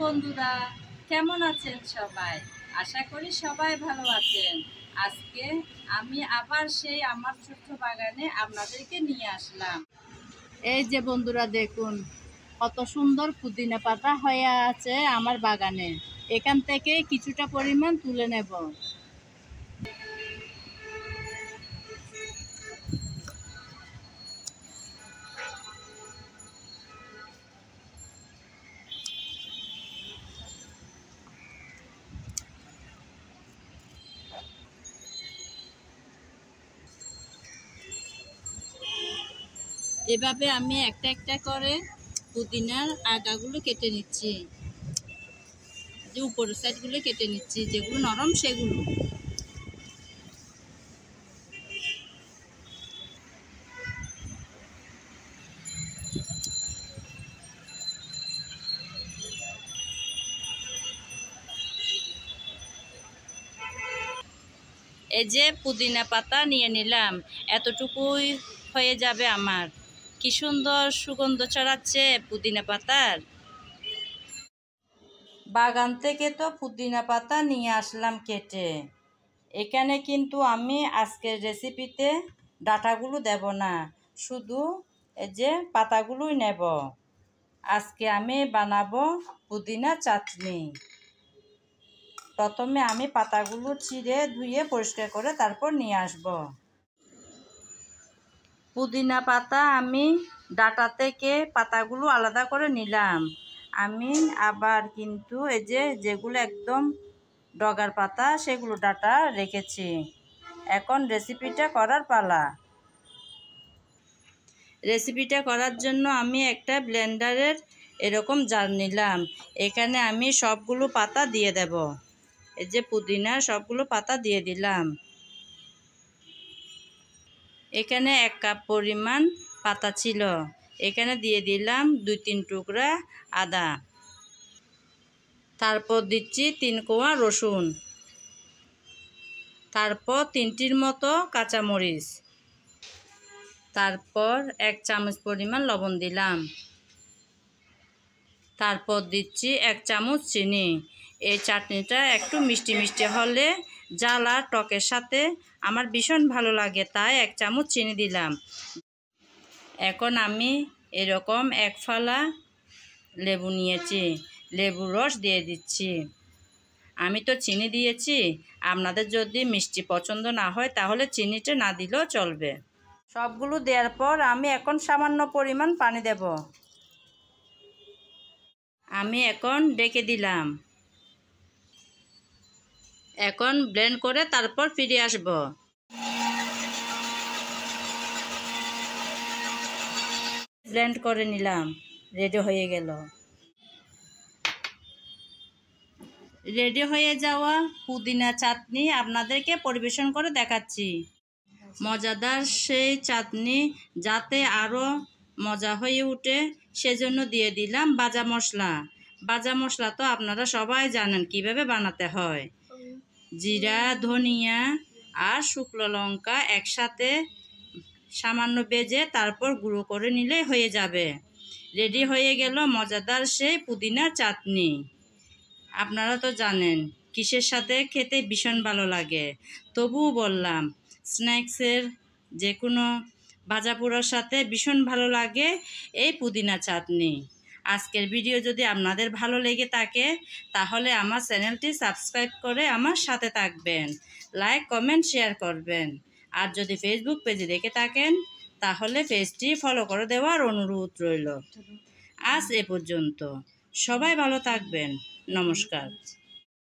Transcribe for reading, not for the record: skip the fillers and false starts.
বন্ধুরা, কেমন আছেন সবাই? আশা করি সবাই ভালো আছেন। আজকে আমি আবার সেই আমার ছোট্ট বাগানে আপনাদেরকে নিয়ে আসলাম। এই যে বন্ধুরা, দেখুন কত সুন্দর পুদিনা পাতা হয়ে আছে আমার বাগানে। এখান থেকে কিছুটা পরিমাণ তুলে নেব। এভাবে আমি একটা একটা করে পুদিনার আগাগুলো কেটে নিচ্ছি, যে উপরের সাইডগুলো কেটে নিচ্ছি, যেগুলো নরম সেগুলো। এই যে পুদিনা পাতা নিয়ে নিলাম, এতটুকুই হয়ে যাবে আমার। কি সুন্দর সুগন্ধ ছড়াচ্ছে পুদিনা পাতার। বাগান থেকে তো পুদিনা পাতা নিয়ে আসলাম কেটে। এখানে কিন্তু আমি আজকের রেসিপিতে ডাঁটাগুলো দেব না, শুধু এই যে পাতাগুলোই নেব। আজকে আমি বানাবো পুদিনা চাটনি। প্রথমে আমি পাতাগুলো ছিঁড়ে ধুয়ে পরিষ্কার করে তারপর নিয়ে আসব। পুদিনা পাতা আমি ডাঁটা থেকে পাতাগুলো আলাদা করে নিলাম। আমি আবার কিন্তু এই যে যেগুলো একদম ডগার পাতা সেগুলো ডাঁটা রেখেছি। এখন রেসিপিটা করার পালা। রেসিপিটা করার জন্য আমি একটা ব্লেন্ডারের এরকম জার নিলাম। এখানে আমি সবগুলো পাতা দিয়ে দেব। এই যে পুদিনার সবগুলো পাতা দিয়ে দিলাম। এখানে 1 কাপ পরিমাণ পাতা ছিল, এখানে দিয়ে দিলাম 2-3 টুকরা আদা। তারপর দিচ্ছি 3 কোয়া রসুন, তারপর 3টির মতো কাঁচামরিচ, তারপর 1 চামচ পরিমাণ লবণ দিলাম, তারপর দিচ্ছি 1 চামচ চিনি। এই চাটনিটা একটু মিষ্টি মিষ্টি হলে ঝাল আর টকের সাথে আমার ভীষণ ভালো লাগে, তাই 1 চামচ চিনি দিলাম। এখন আমি এরকম 1 ফালা লেবু নিয়েছি, লেবুর রস দিয়ে দিচ্ছি। আমি তো চিনি দিয়েছি, আপনাদের যদি মিষ্টি পছন্দ না হয় তাহলে চিনিটা না দিলেও চলবে। সবগুলো দেওয়ার পর আমি এখন সামান্য পরিমাণ পানি দেব। আমি এখন ডেকে দিলাম। এখন ব্লেন্ড করে তারপর ফিরে আসব। ব্লেন্ড করে নিলাম, রেডি হয়ে গেল। রেডি হয়ে যাওয়া পুদিনা চাটনি আপনাদেরকে পরিবেশন করে দেখাচ্ছি। মজাদার সেই চাটনি যাতে আরও মজা হয়ে ওঠে সেজন্য দিয়ে দিলাম ভাজা মশলা। ভাজা মশলা তো আপনারা সবাই জানেন কিভাবে বানাতে হয়। জিরা, ধনিয়া আর শুকনো লঙ্কা একসাথে সামান্য ভেজে তারপর গুঁড়ো করে নিলেই হয়ে যাবে। রেডি হয়ে গেল মজাদার সেই পুদিনা চাটনি। আপনারা তো জানেন কিসের সাথে খেতে ভীষণ ভালো লাগে, তবুও বললাম স্ন্যাক্সের যে কোনো ভাজা পোড়ার সাথে ভীষণ ভালো লাগে এই পুদিনা চাটনি। আজকের ভিডিও যদি আপনাদের ভালো লেগে থাকে তাহলে আমার চ্যানেলটি সাবস্ক্রাইব করে আমার সাথে থাকবেন, লাইক কমেন্ট শেয়ার করবেন। আর যদি ফেসবুক পেজে দেখে থাকেন তাহলে পেজটি ফলো করে দেওয়ার অনুরোধ রইল। আজ এ পর্যন্ত, সবাই ভালো থাকবেন। নমস্কার।